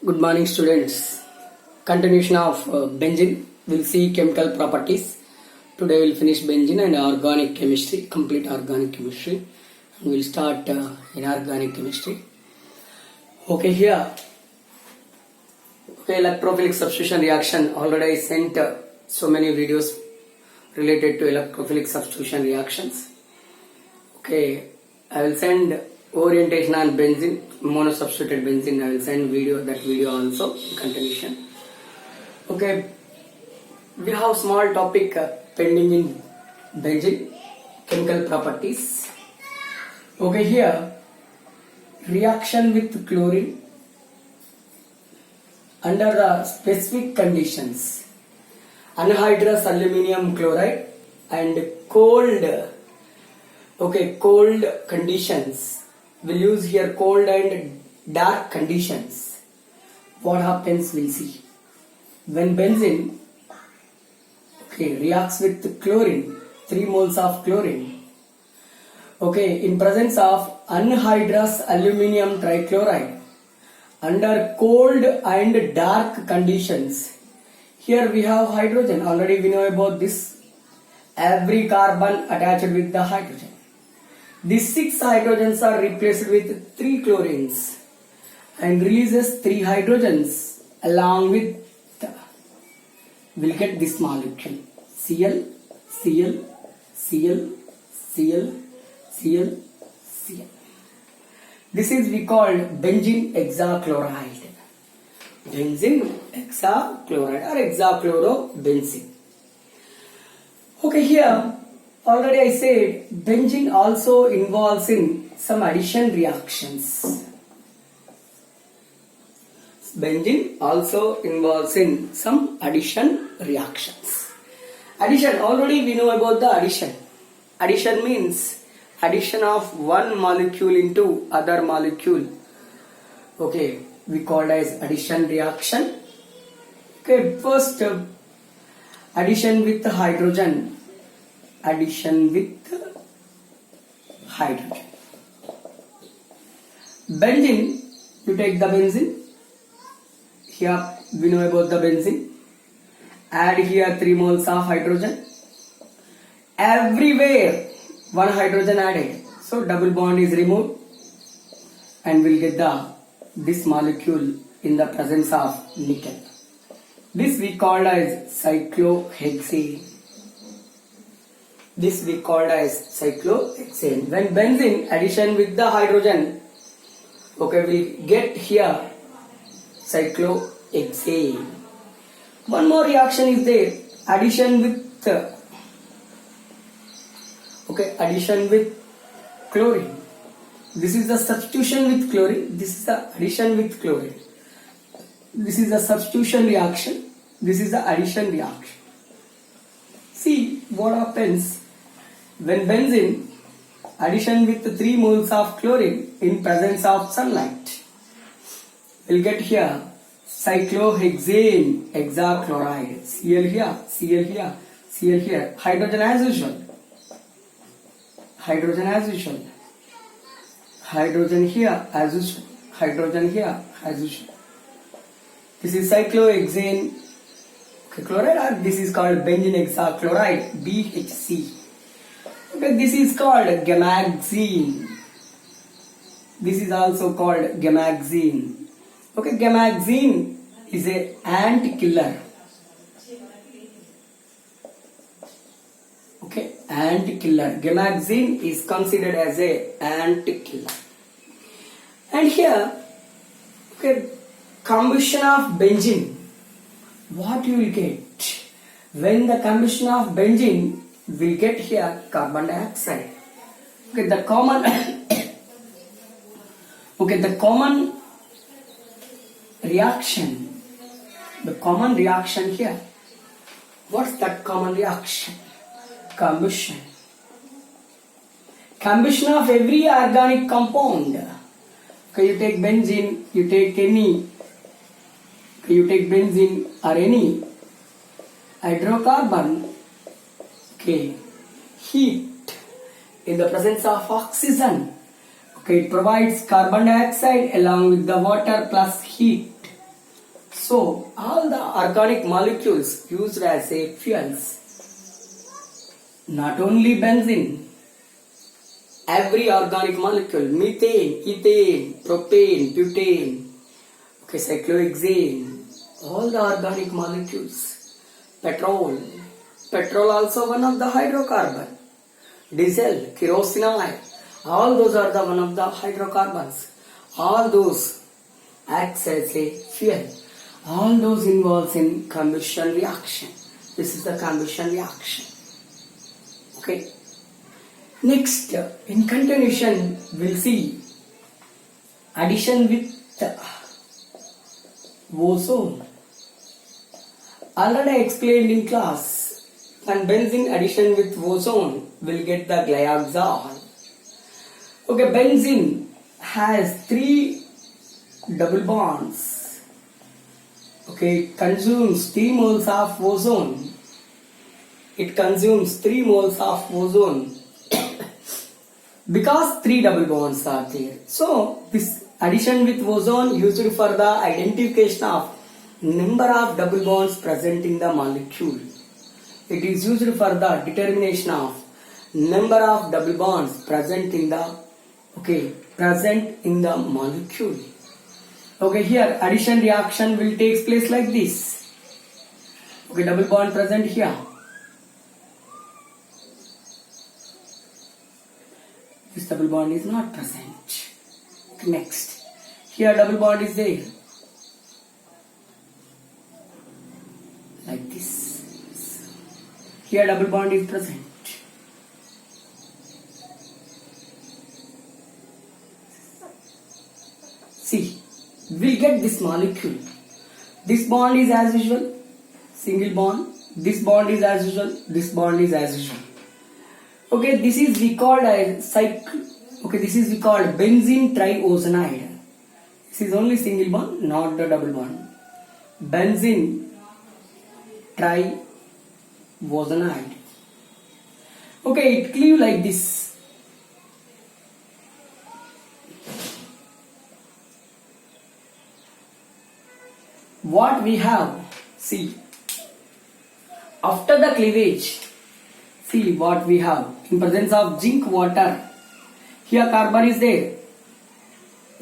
Good morning, students. Continuation of benzene. We'll see chemical properties. Today we'll finish benzene and organic chemistry, complete organic chemistry. And we'll start inorganic chemistry. Okay, here. Okay, electrophilic substitution reaction. Already I sent so many videos related to electrophilic substitution reactions. Okay, I will send orientation on benzene, monosubstituted benzene. I will send that video also in continuation. Okay, we have small topic pending in benzene, chemical properties. Okay, here reaction with chlorine under the specific conditions, anhydrous aluminum chloride and cold conditions. We'll use here cold and dark conditions. What happens we'll see. When benzene reacts with chlorine, 3 moles of chlorine, in presence of anhydrous aluminum trichloride under cold and dark conditions. Here we have hydrogen. Already we know about this. Every carbon attached with the hydrogen. These 6 hydrogens are replaced with 3 chlorines and releases 3 hydrogens along with we'll get this molecule Cl, Cl, Cl, Cl, Cl, Cl. This is we called benzene hexachloride. Benzene hexachloride or hexachlorobenzene. Okay, here already I said benzene also involves in some addition reactions. Benzene also involves in some addition reactions. Addition, already we know about the addition. Addition means addition of one molecule into other molecule. Okay, we call as addition reaction. Okay, first addition with hydrogen. Addition with hydrogen. Benzene, you take the benzene. Here we know about the benzene. Add here 3 moles of hydrogen. Everywhere 1 hydrogen added. So double bond is removed and we'll get this molecule in the presence of nickel. This we called as cyclohexane. This we called as cyclohexane. When benzene addition with the hydrogen, we get here cyclohexane. One more reaction is there. Addition with chlorine. This is the substitution with chlorine. This is the addition with chlorine. This is the substitution reaction. This is the addition reaction. See what happens when benzene addition with 3 moles of chlorine in presence of sunlight. We'll get here cyclohexane hexachloride. Cl here, Cl here, Cl here. Hydrogen as usual. Hydrogen as usual. Hydrogen here as usual. Hydrogen here as usual. This is cyclohexane chloride, or this is called benzene hexachloride, BHC. Okay, this is called gammaxine. This is also called gammaxine. Okay, gammaxine is a ant killer. Okay, ant killer. Gammaxine is considered as a ant killer. And here, combustion of benzene. What you will get? When the combustion of benzene, will get here carbon dioxide. Okay, the common reaction. The common reaction here. What's that common reaction? Combustion. Combustion of every organic compound. Okay, you take benzene, you take benzene or any hydrocarbon. Okay, heat in the presence of oxygen. Okay, it provides carbon dioxide along with the water plus heat. So all the organic molecules used as a fuels, not only benzene, every organic molecule, methane, ethane, propane, butane, okay, cyclohexane, all the organic molecules, petrol also one of the hydrocarbon, diesel, kerosene oil, all those are the one of the hydrocarbons, all those acts as a fuel, all those involves in combustion reaction. This is the combustion reaction. Okay. Next, in continuation, we'll see addition with ozone. Already explained in class, and benzene addition with ozone will get the glyoxal. Okay, benzene has 3 double bonds. Okay, it consumes 3 moles of ozone. It consumes 3 moles of ozone because 3 double bonds are there. So this addition with ozone used for the identification of number of double bonds present in the molecule. It is used for the determination of number of double bonds present in the molecule. Okay, here addition reaction will take place like this. Okay, double bond present here. This double bond is not present. Next, here double bond is there, like this. Here double bond is present. See, we'll get this molecule. This bond is as usual, single bond. This bond is as usual. This bond is as usual. Okay, this is we called as cycle. Okay, this is we called benzene triozonide. This is only single bond, not the double bond. Benzene triozonide. Okay, it cleave like this. What we have, see, after the cleavage, see what we have. In presence of zinc water, here carbon is there.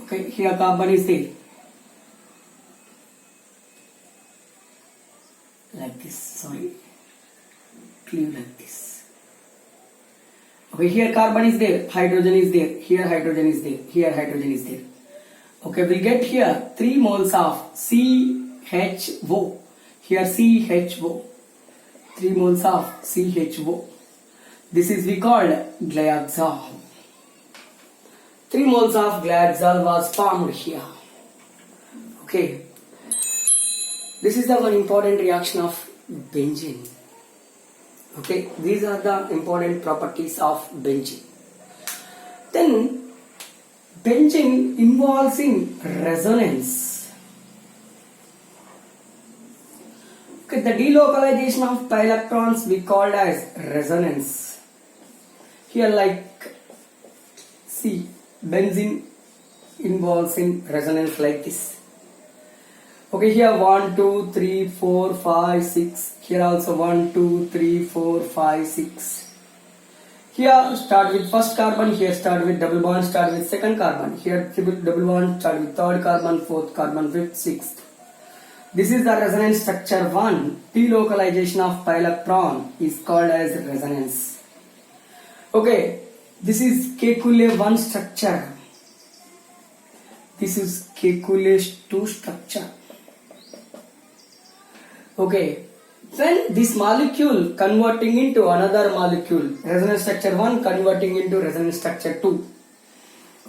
Okay, here carbon is there. Like this, sorry. Cleave like this. Okay, here carbon is there, hydrogen is there, here hydrogen is there, here hydrogen is there. Okay, we'll get here 3 moles of CHO. Here CHO. 3 moles of CHO. This is we called glyoxal. 3 moles of glyoxal was formed here. Okay. This is the one important reaction of benzene. Okay. These are the important properties of benzene. Then benzene involves in resonance. Okay. The delocalization of pi electrons we called as resonance. Here like, see, benzene involves in resonance like this. Okay, here 1, 2, 3, 4, 5, 6. Here also 1, 2, 3, 4, 5, 6. Here start with first carbon, here start with double bond, start with second carbon. Here double bond, start with third carbon, fourth carbon, fifth, sixth. This is the resonance structure 1. Delocalization of pi electron is called as resonance. Okay, this is Kekulé 1 structure. This is Kekulé 2 structure. Okay, when this molecule converting into another molecule, resonance structure 1 converting into resonance structure 2.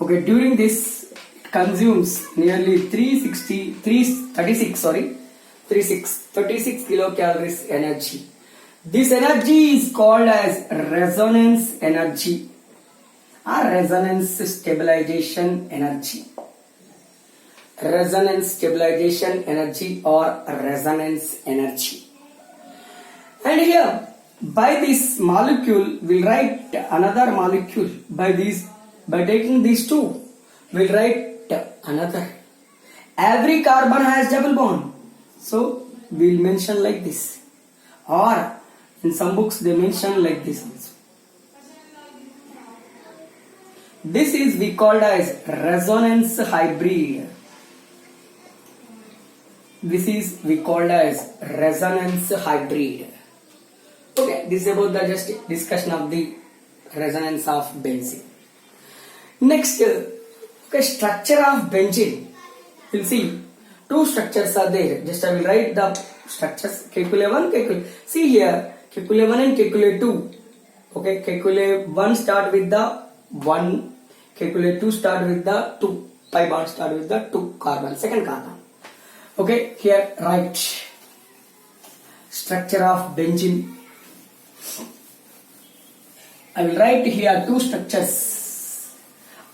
Okay, during this it consumes nearly 36 kilocalories energy. This energy is called as resonance energy or resonance stabilization energy. Resonance stabilization energy or resonance energy. And here, by this molecule, we'll write another molecule. By taking these two, we'll write another. Every carbon has double bond. So we'll mention like this, or in some books they mention like this also. This is we called as resonance hybrid. This is we called as resonance hybrid. Okay, this is about the just discussion of the resonance of benzene. Next, okay, structure of benzene. We'll see two structures are there. Just I will write the structures. Kekule 1, Kekule. See here, Kekule 1 and Kekule 2. Okay, Kekule 1 start with the 1. Kekule 2 start with the 2. Pi bond start with the 2 carbon. Second carbon. Okay, here write structure of benzene. I will write here two structures.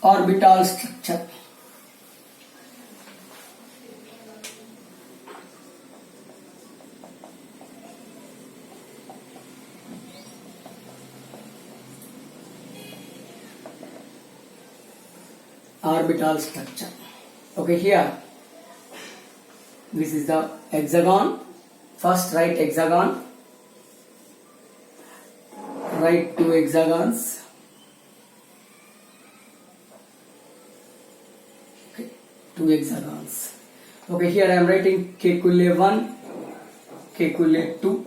Orbital structure. Orbital structure. Okay, here this is the hexagon. First write hexagon. Write two hexagons. Okay, two hexagons. Okay, here I am writing Kekule 1, Kekule 2.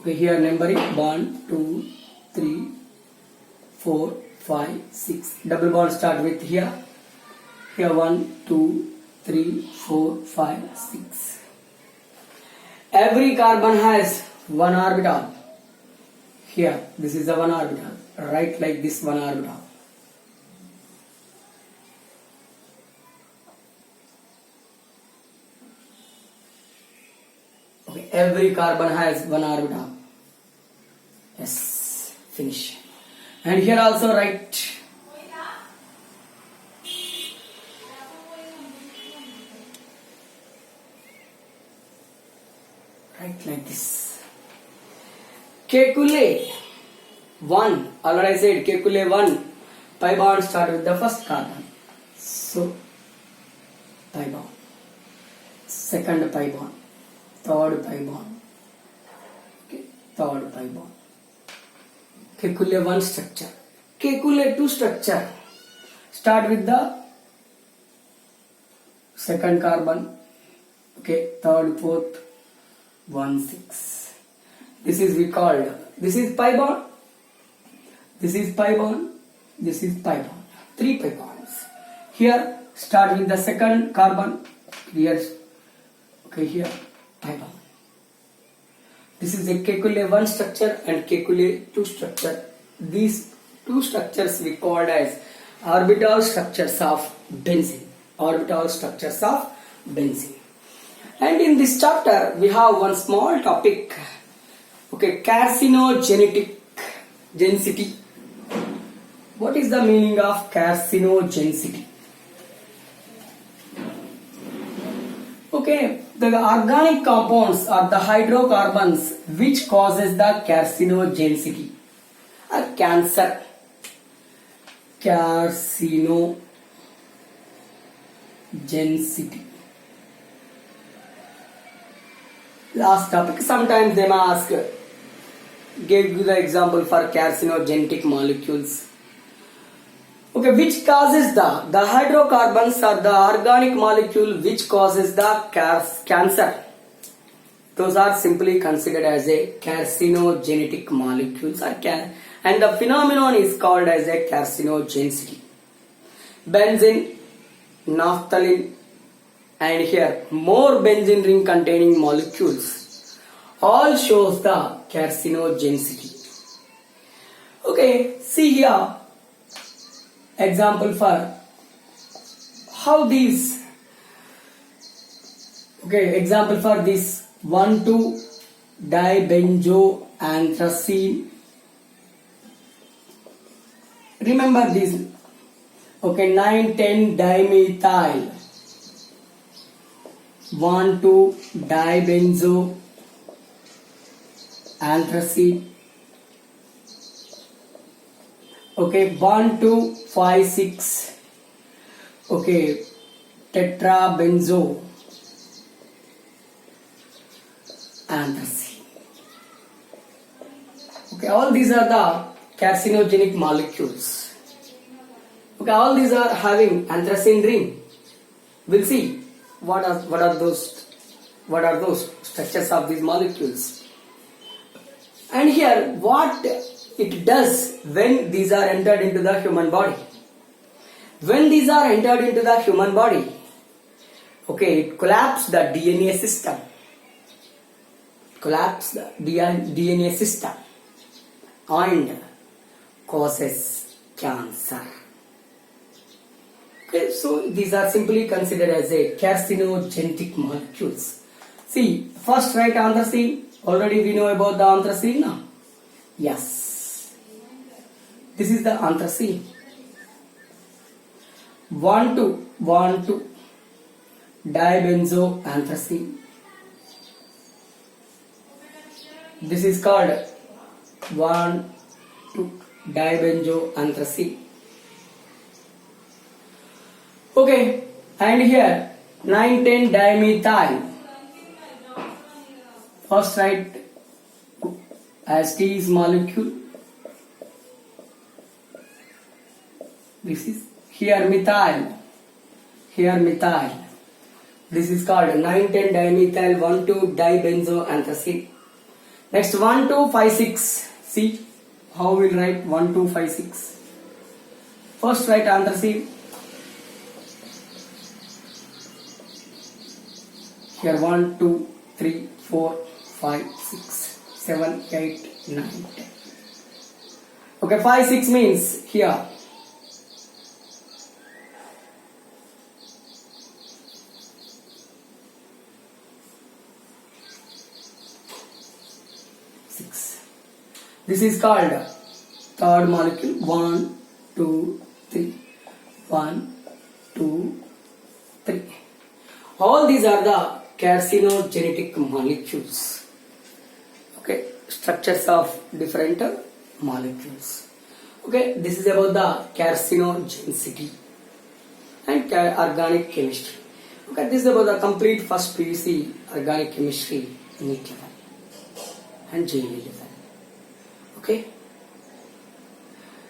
Okay, here numbering 1, 2, 3, 4, 5, 6. Double bond start with here. Here 1, 2, 3, 4, 5, 6. Every carbon has one orbital. Here, this is the one orbital. Write like this one orbital. Okay, every carbon has one orbital. Yes, finish. And here also write like this. Kekule 1. Already I said Kekule 1. Pi bond start with the first carbon. So pi bond. Second pi bond. Third pi bond. Okay, third pi bond. Kekule 1 structure. Kekule 2 structure. Start with the second carbon. Okay, third, fourth, 1, 6. This is we called. This is pi bond. This is pi bond. This is pi bond. 3 pi bonds. Here start with the second carbon. Here, okay, here pi bond. This is a Kekule 1 structure and Kekule 2 structure. These two structures we called as orbital structures of benzene. Orbital structures of benzene. And in this chapter we have one small topic. Okay, carcinogenicity. What is the meaning of carcinogenicity? Okay, the organic compounds are the hydrocarbons which causes the carcinogenicity or cancer. Carcinogenicity. Last topic. Sometimes they may ask, give you the example for carcinogenic molecules. Okay, which causes the hydrocarbons are the organic molecule which causes the cancer. Those are simply considered as a carcinogenic molecules and the phenomenon is called as a carcinogenicity. Benzene, naphthalene, and here more benzene ring containing molecules all shows the carcinogenicity. Okay, see here example for how these. Okay, example for this 1,2-dibenzoanthracene. Remember this. Okay, 9,10-dimethyl. 1,2-dibenzoanthracene. Okay, 1,2,5,6. Okay, tetrabenzo. anthracene. Okay, all these are the carcinogenic molecules. Okay, all these are having anthracene ring. We'll see what are those structures of these molecules. And here, what it does when these are entered into the human body. When these are entered into the human body, okay, it collapses the DNA system. Collapse the DNA system and causes cancer. Okay, so these are simply considered as a carcinogenic molecules. See, first write anthracene. Already we know about the anthracene now. Yes, this is the anthracene. 1,2 dibenzoanthracene. This is called 1,2 dibenzoanthracene. Okay, and here 9,10 dimethyl. First write as T is molecule. This is here methyl. Here methyl. This is called 9,10 dimethyl 1,2 dibenzoanthracene. Next 1,2,5,6. See how we'll write 1,2,5,6. First write anthracene. Here 1, 2, 3, 4, 5, 6, 7, 8, 9, 10. Okay, 5, 6 means here. This is called third molecule. 1, 2, 3. 1, 2, 3. All these are the carcinogenic molecules. Okay, structures of different molecules. Okay, this is about the carcinogenicity and organic chemistry. Okay, this is about the complete first PUC organic chemistry NEET level and JEE level. Okay,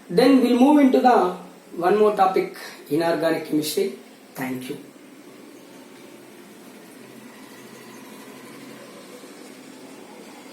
then we'll move into the one more topic, inorganic chemistry. Thank you.